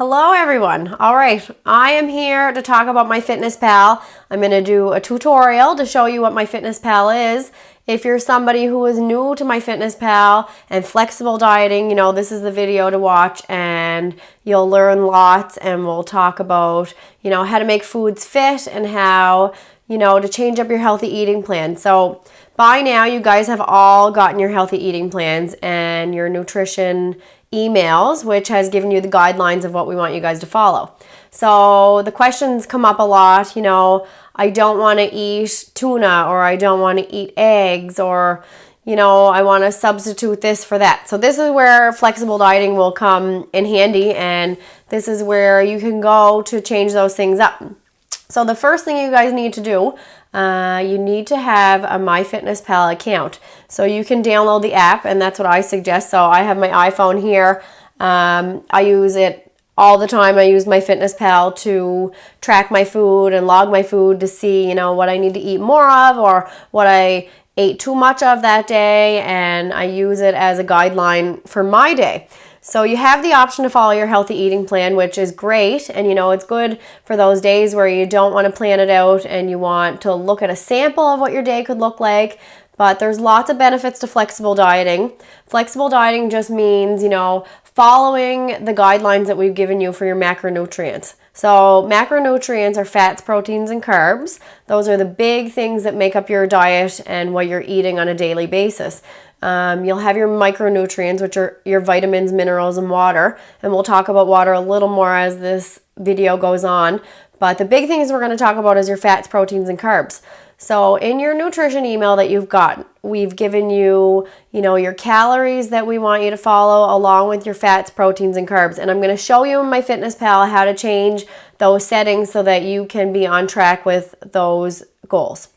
Hello everyone. All right, I am here to talk about MyFitnessPal. I'm going to do a tutorial to show you what MyFitnessPal is. If you're somebody who is new to MyFitnessPal and flexible dieting, you know, this is the video to watch and you'll learn lots, and we'll talk about, you know, how to make foods fit and how, you know, to change up your healthy eating plan. So by now you guys have all gotten your healthy eating plans and your nutrition emails, which has given you the guidelines of what we want you guys to follow. So the questions come up a lot, you know, I don't want to eat tuna, or I don't want to eat eggs, or, you know, I want to substitute this for that. So this is where flexible dieting will come in handy, and this is where you can go to change those things up. So the first thing you guys need to do, you need to have a MyFitnessPal account. So you can download the app, and that's what I suggest. So I have my iPhone here. I use it all the time. I use MyFitnessPal to track my food and log my food to see, you know, what I need to eat more of or what I ate too much of that day, and I use it as a guideline for my day. So you have the option to follow your healthy eating plan, which is great. And you know, it's good for those days where you don't want to plan it out and you want to look at a sample of what your day could look like. But there's lots of benefits to flexible dieting. Flexible dieting just means, you know, following the guidelines that we've given you for your macronutrients. So macronutrients are fats, proteins, and carbs. Those are the big things that make up your diet and what you're eating on a daily basis. You'll have your micronutrients, which are your vitamins, minerals, and water. And we'll talk about water a little more as this video goes on. But the big things we're going to talk about is your fats, proteins, and carbs. So in your nutrition email that you've got, we've given you, you know, your calories that we want you to follow along with your fats, proteins, and carbs. And I'm going to show you in MyFitnessPal how to change those settings so that you can be on track with those goals.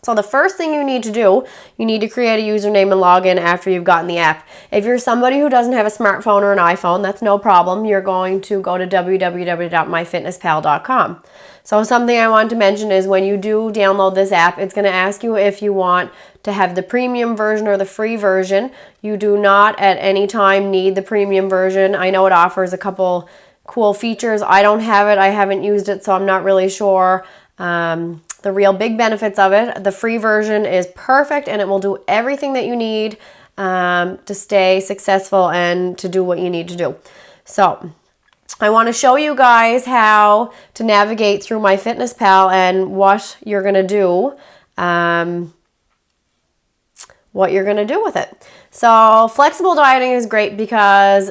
So the first thing you need to do, you need to create a username and login after you've gotten the app. If you're somebody who doesn't have a smartphone or an iPhone, that's no problem. You're going to go to www.myfitnesspal.com. So something I want to mention is when you do download this app, it's going to ask you if you want to have the premium version or the free version. You do not at any time need the premium version. I know it offers a couple cool features. I don't have it. I haven't used it, so I'm not really sure the real big benefits of it. The free version is perfect, and it will do everything that you need to stay successful and to do what you need to do. So I want to show you guys how to navigate through MyFitnessPal and what you're going to do, with it. So flexible dieting is great because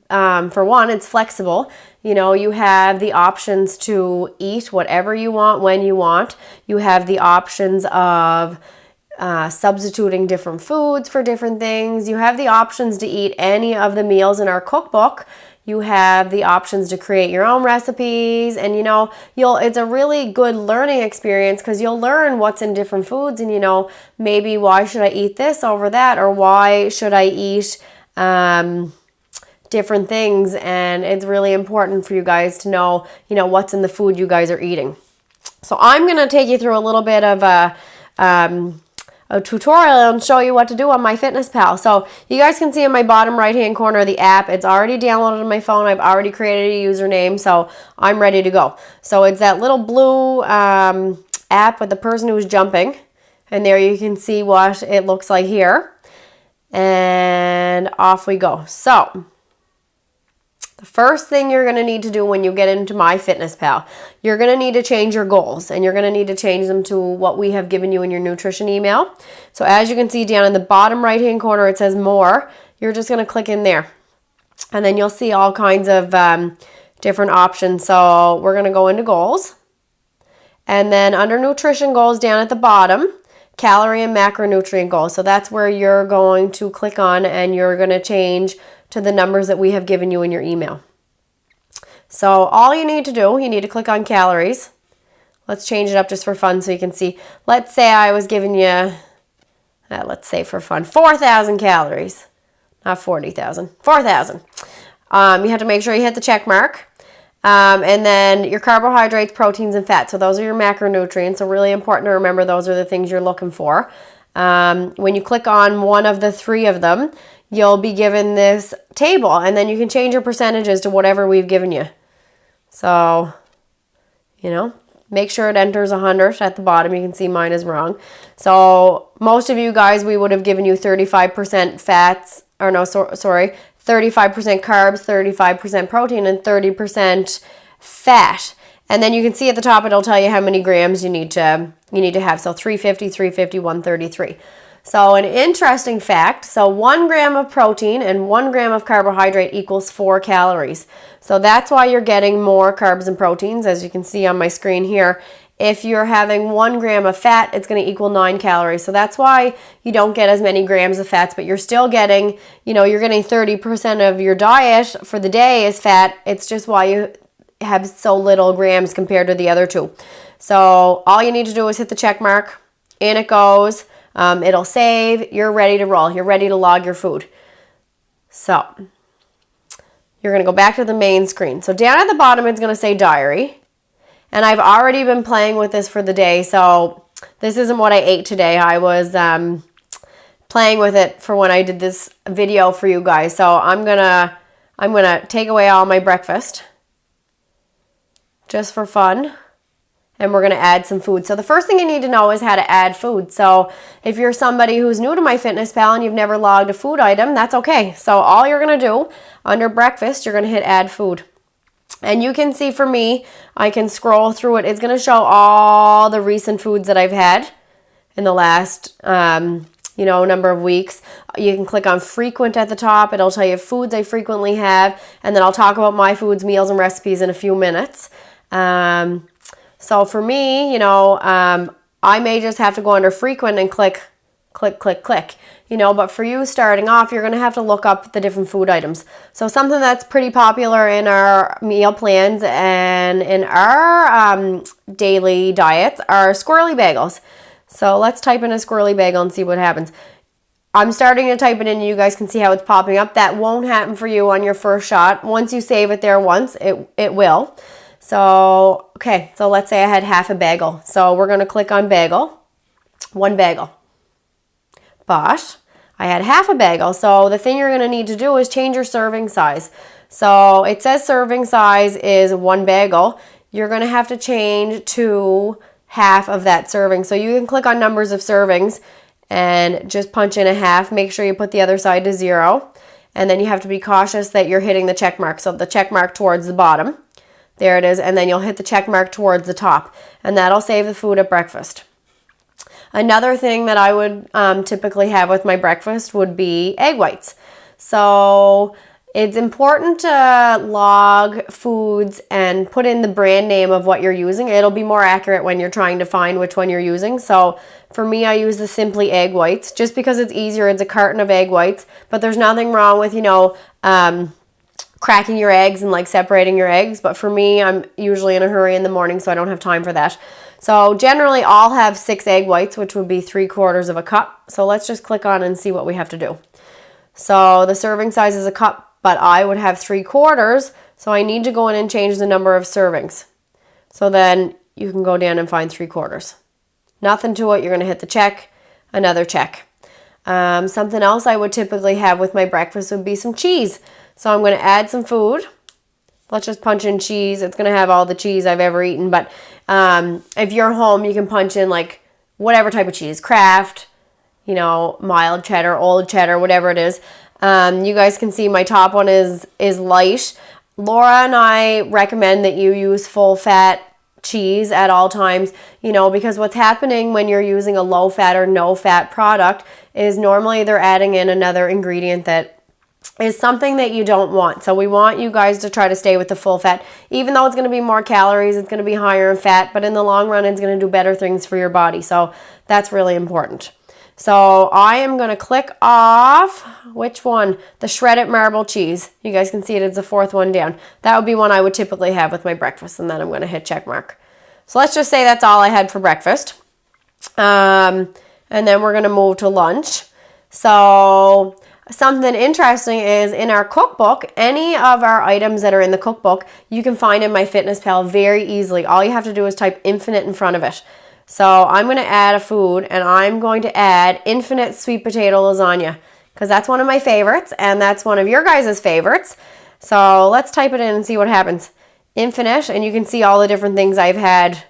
for one, it's flexible. You know, you have the options to eat whatever you want when you want. You have the options of substituting different foods for different things. You have the options to eat any of the meals in our cookbook. You have the options to create your own recipes, and you know, it's a really good learning experience because you'll learn what's in different foods, and you know, maybe why should I eat this over that, or why should I eat different things. And it's really important for you guys to know, you know, what's in the food you guys are eating. So I'm going to take you through a little bit of a tutorial and show you what to do on MyFitnessPal. So you guys can see in my bottom right hand corner of the app, it's already downloaded on my phone. I've already created a username, so I'm ready to go. So it's that little blue app with the person who's jumping, and there you can see what it looks like here, and off we go. So the first thing you're going to need to do when you get into MyFitnessPal, you're going to need to change your goals, and you're going to need to change them to what we have given you in your nutrition email. So as you can see down in the bottom right hand corner, it says more. You're just going to click in there, and then you'll see all kinds of different options. So we're going to go into goals, and then under nutrition goals down at the bottom, calorie and macronutrient goals. So that's where you're going to click on, and you're going to change to the numbers that we have given you in your email. So all you need to do, you need to click on calories. Let's change it up just for fun so you can see. Let's say I was giving you, let's say for fun, 4,000 calories. Not 40,000, 4,000. You have to make sure you hit the check mark. And then your carbohydrates, proteins, and fats. So those are your macronutrients. So really important to remember those are the things you're looking for. When you click on one of the three of them, you'll be given this table, and then you can change your percentages to whatever we've given you. So, you know, make sure it enters 100 at the bottom. You can see mine is wrong. So most of you guys, we would have given you 35% fats, or no, sorry, 35% carbs, 35% protein, and 30% fat. And then you can see at the top, it'll tell you how many grams you need to have. So 350, 350, 133. So an interesting fact, so 1 gram of protein and 1 gram of carbohydrate equals 4 calories. So that's why you're getting more carbs and proteins, as you can see on my screen here. If you're having 1 gram of fat, it's going to equal 9 calories. So that's why you don't get as many grams of fats, but you're still getting, you're getting 30% of your diet for the day is fat. It's just why you have so little grams compared to the other two. So all you need to do is hit the check mark. In it goes. It'll save. You're ready to roll. You're ready to log your food. So you're going to go back to the main screen. So down at the bottom, it's going to say diary. And I've already been playing with this for the day. So this isn't what I ate today. I was playing with it for when I did this video for you guys. So I'm gonna take away all my breakfast just for fun. And we're going to add some food. So the first thing you need to know is how to add food. So if you're somebody who's new to My Fitness Pal and you've never logged a food item, that's okay. So all you're going to do under breakfast, you're going to hit add food. And you can see for me, I can scroll through it. It's going to show all the recent foods that I've had in the last, number of weeks. You can click on frequent at the top. It'll tell you foods I frequently have. And then I'll talk about my foods, meals, and recipes in a few minutes. So for me, I may just have to go under frequent and click. But for you starting off, you're going to have to look up the different food items. So something that's pretty popular in our meal plans and in our daily diets are squirrely bagels. So let's type in a squirrely bagel and see what happens. I'm starting to type it in and you guys can see how it's popping up. That won't happen for you on your first shot. Once you save it there once, it will. So, okay, so let's say I had half a bagel. So we're going to click on bagel, 1 bagel. But I had half a bagel. So the thing you're going to need to do is change your serving size. So it says serving size is 1 bagel. You're going to have to change to half of that serving. So you can click on numbers of servings and just punch in a half. Make sure you put the other side to 0. And then you have to be cautious that you're hitting the check mark. So the check mark towards the bottom. There it is, and then you'll hit the check mark towards the top, and that'll save the food at breakfast. Another thing that I would typically have with my breakfast would be egg whites. So it's important to log foods and put in the brand name of what you're using. It'll be more accurate when you're trying to find which one you're using. So for me, I use the Simply Egg Whites just because it's easier. It's a carton of egg whites, but there's nothing wrong with, cracking your eggs and like separating your eggs. But for me, I'm usually in a hurry in the morning, so I don't have time for that. So generally I'll have 6 egg whites, which would be 3/4 of a cup. So let's just click on and see what we have to do. So the serving size is a cup, but I would have 3/4. So I need to go in and change the number of servings. So then you can go down and find 3/4. Nothing to it. You're going to hit the check, another check. Something else I would typically have with my breakfast would be some cheese. So I'm going to add some food. Let's just punch in cheese. It's going to have all the cheese I've ever eaten. But if you're home, you can punch in like whatever type of cheese. Kraft, mild cheddar, old cheddar, whatever it is. You guys can see my top one is light. Laura and I recommend that you use full fat cheese at all times, because what's happening when you're using a low fat or no fat product is normally they're adding in another ingredient that is something that you don't want. So we want you guys to try to stay with the full fat. Even though it's going to be more calories, it's going to be higher in fat, but in the long run, it's going to do better things for your body. So that's really important. So I am going to click off, which one? The shredded marble cheese. You guys can see it, it's the 4th one down. That would be one I would typically have with my breakfast, and then I'm going to hit check mark. So let's just say that's all I had for breakfast. And then we're going to move to lunch. So something interesting is in our cookbook, any of our items that are in the cookbook, you can find in My Fitness Pal very easily. All you have to do is type infinite in front of it. So I'm going to add a food, and I'm going to add infinite sweet potato lasagna because that's one of my favorites, and that's one of your guys' favorites. So let's type it in and see what happens. Infinite, and you can see all the different things I've had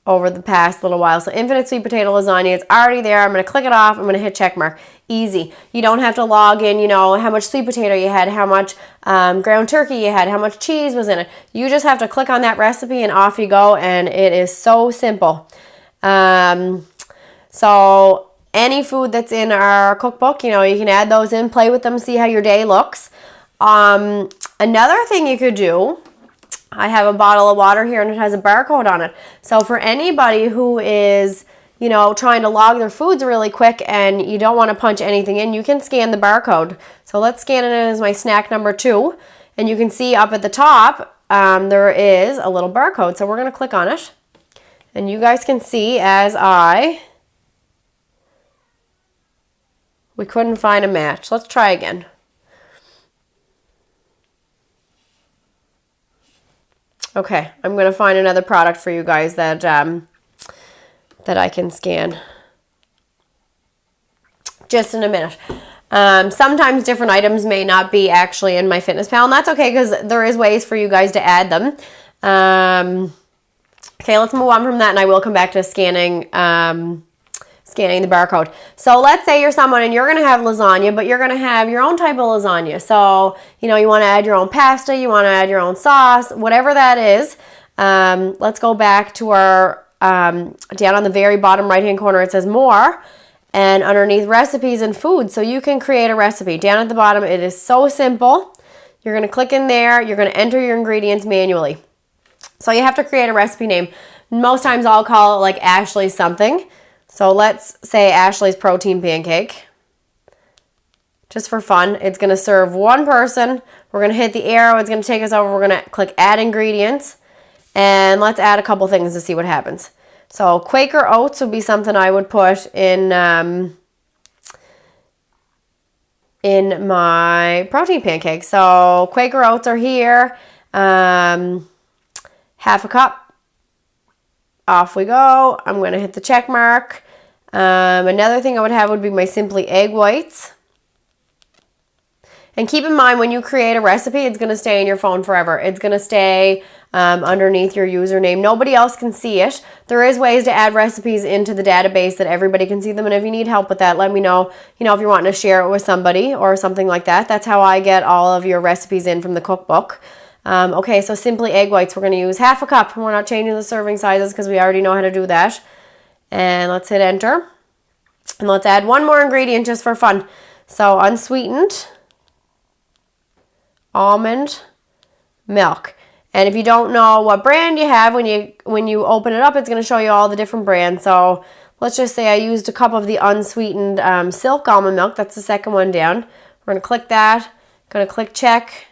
over the past little while. So infinite sweet potato lasagna, it's already there. I'm going to click it off. I'm going to hit check mark. Easy. You don't have to log in, you know, how much sweet potato you had, how much ground turkey you had, how much cheese was in it. You just have to click on that recipe and off you go, and it is so simple. So any food that's in our cookbook, you know, you can add those in, play with them, see how your day looks. Another thing you could do, I have a bottle of water here and it has a barcode on it. So for anybody who is, you know, trying to log their foods really quick and you don't want to punch anything in, you can scan the barcode. So let's scan it in as my snack number 2. And you can see up at the top, there is a little barcode. So we're going to click on it. And you guys can see as we couldn't find a match. Let's try again. Okay, I'm going to find another product for you guys that I can scan. Just in a minute. Sometimes different items may not be actually in my Fitness Pal, and that's okay because there is ways for you guys to add them. Okay, let's move on from that, and I will come back to scanning the barcode. So let's say you're someone and you're going to have lasagna, but you're going to have your own type of lasagna. So, you know, you want to add your own pasta, you want to add your own sauce, whatever that is. Let's go back to our, down on the very bottom right-hand corner, it says more, and underneath recipes and food. So you can create a recipe. Down at the bottom, it is so simple. You're going to click in there. You're going to enter your ingredients manually. So you have to create a recipe name. Most times I'll call it like Ashley's something. So let's say Ashley's protein pancake. Just for fun. It's going to serve one person. We're going to hit the arrow. It's going to take us over. We're going to click add ingredients. And let's add a couple things to see what happens. So Quaker oats would be something I would put in my protein pancake. So Quaker oats are here. Half a cup. Off we go. I'm going to hit the check mark. Another thing I would have would be my Simply egg whites. And keep in mind, when you create a recipe, it's going to stay in your phone forever. It's going to stay underneath your username. Nobody else can see it. There is ways to add recipes into the database that everybody can see them. And if you need help with that, let me know. You know, if you're wanting to share it with somebody or something like that. That's how I get all of your recipes in from the cookbook. Okay, so Simply egg whites, we're going to use half a cup. We're not changing the serving sizes because we already know how to do that. And let's hit enter. And let's add one more ingredient just for fun. So unsweetened almond milk. And if you don't know what brand you have, when you open it up, it's going to show you all the different brands. So let's just say I used a cup of the unsweetened silk almond milk. That's the second one down. We're going to click that. Going to click check.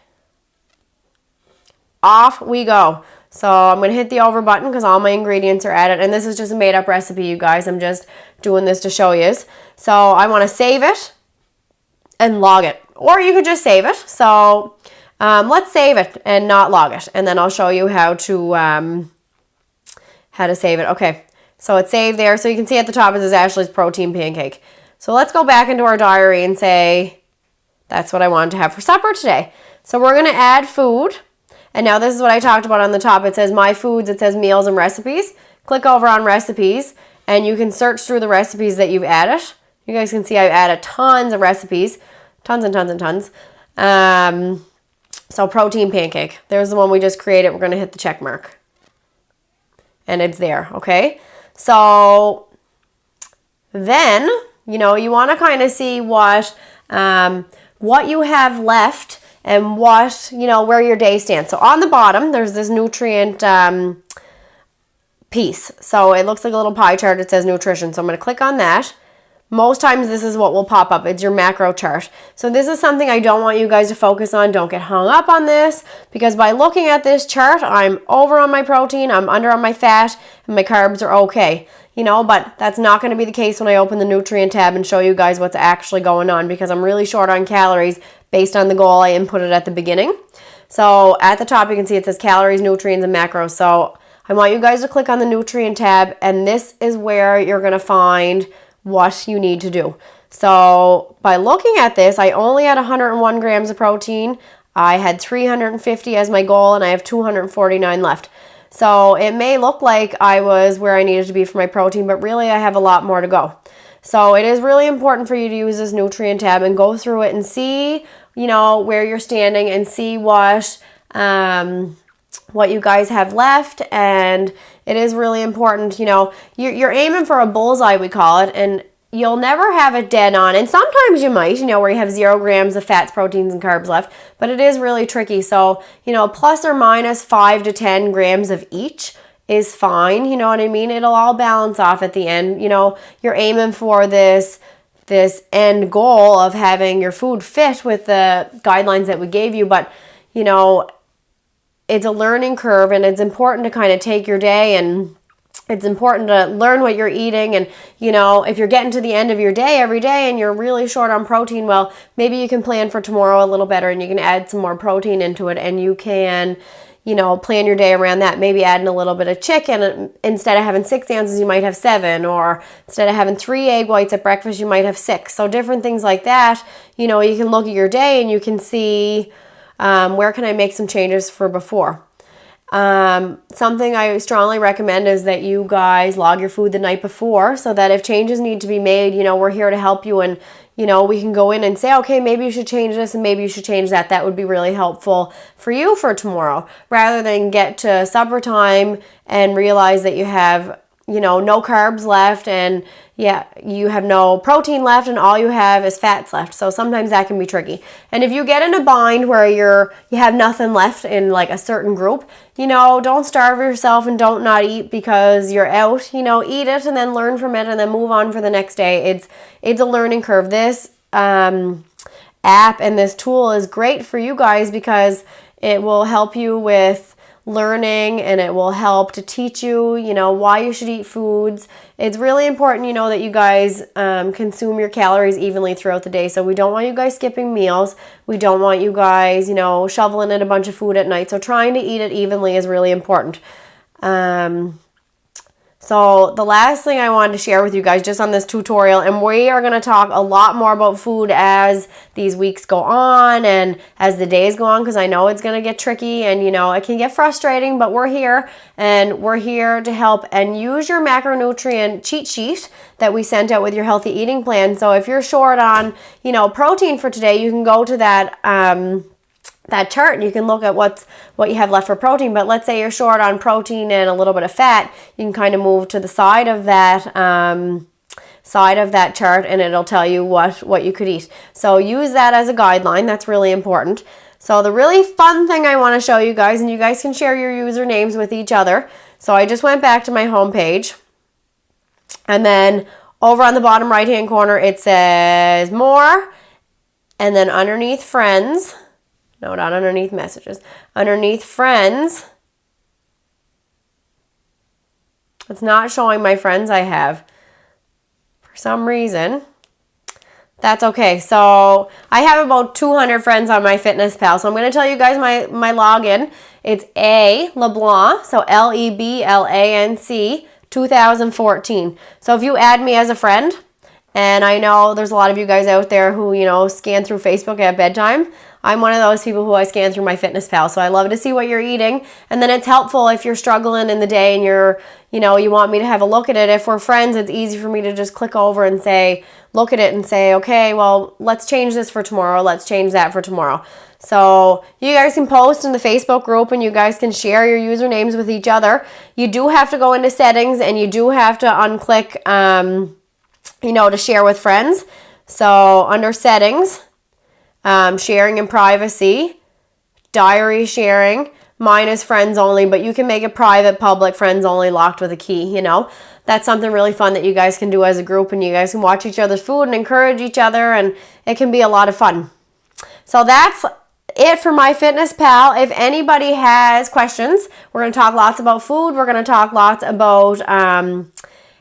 Off we go. So I'm going to hit the over button because all my ingredients are added. And this is just a made up recipe, you guys. I'm just doing this to show you. So I want to save it and log it. Or you could just save it. So let's save it and not log it. And then I'll show you how to save it. Okay. So it's saved there. So you can see at the top it says Ashley's protein pancake. So let's go back into our diary and say that's what I wanted to have for supper today. So we're going to add food. And now this is what I talked about on the top. It says My Foods. It says Meals and Recipes. Click over on Recipes, and you can search through the recipes that you've added. You guys can see I've added tons of recipes. Tons and tons and tons. So protein pancake. There's the one we just created. We're going to hit the check mark. And it's there, okay? So then, you know, you want to kind of see what you have left and what, you know, where your day stands. So on the bottom, there's this nutrient piece. So it looks like a little pie chart. It says nutrition. So I'm going to click on that. Most times this is what will pop up. It's your macro chart. So this is something I don't want you guys to focus on. Don't get hung up on this, because by looking at this chart, I'm over on my protein, I'm under on my fat, and my carbs are okay. You know, but that's not going to be the case when I open the nutrient tab and show you guys what's actually going on, because I'm really short on calories based on the goal I inputted at the beginning. So at the top, you can see it says calories, nutrients, and macros. So I want you guys to click on the nutrient tab, and this is where you're going to find what you need to do. So by looking at this, I only had 101 grams of protein. I had 350 as my goal, and I have 249 left. So it may look like I was where I needed to be for my protein, but really I have a lot more to go. So it is really important for you to use this nutrient tab and go through it and see, where you're standing and see what you guys have left. And it is really important, you're aiming for a bullseye, we call it, and you'll never have it dead on. And sometimes you might, where you have 0 grams of fats, proteins, and carbs left, but it is really tricky. So, plus or minus 5 to 10 grams of each is fine. You know what I mean? It'll all balance off at the end. You're aiming for this end goal of having your food fit with the guidelines that we gave you, but, it's a learning curve, and it's important to kind of take your day, and it's important to learn what you're eating. And, if you're getting to the end of your day every day and you're really short on protein, well, maybe you can plan for tomorrow a little better, and you can add some more protein into it, and you can, plan your day around that. Maybe adding a little bit of chicken. Instead of having 6 ounces, you might have 7, or instead of having 3 egg whites at breakfast, you might have 6. So different things like that. You can look at your day and you can see, where can I make some changes for before? Something I strongly recommend is that you guys log your food the night before, so that if changes need to be made, we're here to help you, and we can go in and say, okay, maybe you should change this and maybe you should change that. That would be really helpful for you for tomorrow, rather than get to supper time and realize that you have no carbs left, and you have no protein left, and all you have is fats left. So sometimes that can be tricky. And if you get in a bind where you have nothing left in like a certain group, don't starve yourself and don't not eat because you're out. Eat it and then learn from it and then move on for the next day. It's a learning curve. This app and this tool is great for you guys because it will help you with learning, and it will help to teach you, why you should eat foods. It's really important, that you guys consume your calories evenly throughout the day. So we don't want you guys skipping meals. We don't want you guys, shoveling in a bunch of food at night. So trying to eat it evenly is really important. So the last thing I wanted to share with you guys just on this tutorial, and we are going to talk a lot more about food as these weeks go on and as the days go on, because I know it's going to get tricky and, it can get frustrating, but we're here, and we're here to help. And use your macronutrient cheat sheet that we sent out with your healthy eating plan. So if you're short on, protein for today, you can go to that chart and you can look at what you have left for protein. But let's say you're short on protein and a little bit of fat, you can kind of move to the side of that chart, and it'll tell you what you could eat. So use that as a guideline. That's really important. So the really fun thing I want to show you guys, and you guys can share your usernames with each other. So I just went back to my home page, and then over on the bottom right hand corner it says more, and then underneath friends, no, not underneath messages. Underneath friends, it's not showing my friends I have for some reason. That's okay. So I have about 200 friends on my Fitness Pal. So I'm going to tell you guys my login. It's A LeBlanc, so LEBLANC 2014. So if you add me as a friend, and I know there's a lot of you guys out there who, scan through Facebook at bedtime. I'm one of those people who I scan through my Fitness Pal. So I love to see what you're eating. And then it's helpful if you're struggling in the day and you want me to have a look at it. If we're friends, it's easy for me to just click over and look at it and say, okay, well, let's change this for tomorrow. Let's change that for tomorrow. So you guys can post in the Facebook group, and you guys can share your usernames with each other. You do have to go into settings, and you do have to unclick, to share with friends. So under settings, sharing and privacy, diary sharing, mine is friends only, but you can make it private, public, friends only, locked with a key, That's something really fun that you guys can do as a group, and you guys can watch each other's food and encourage each other, and it can be a lot of fun. So that's it for my Fitness Pal. If anybody has questions, we're going to talk lots about food. We're going to talk lots about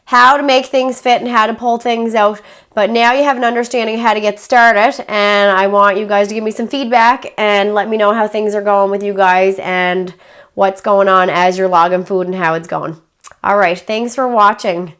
how to make things fit and how to pull things out. But now you have an understanding of how to get started, and I want you guys to give me some feedback and let me know how things are going with you guys and what's going on as you're logging food and how it's going. All right, thanks for watching.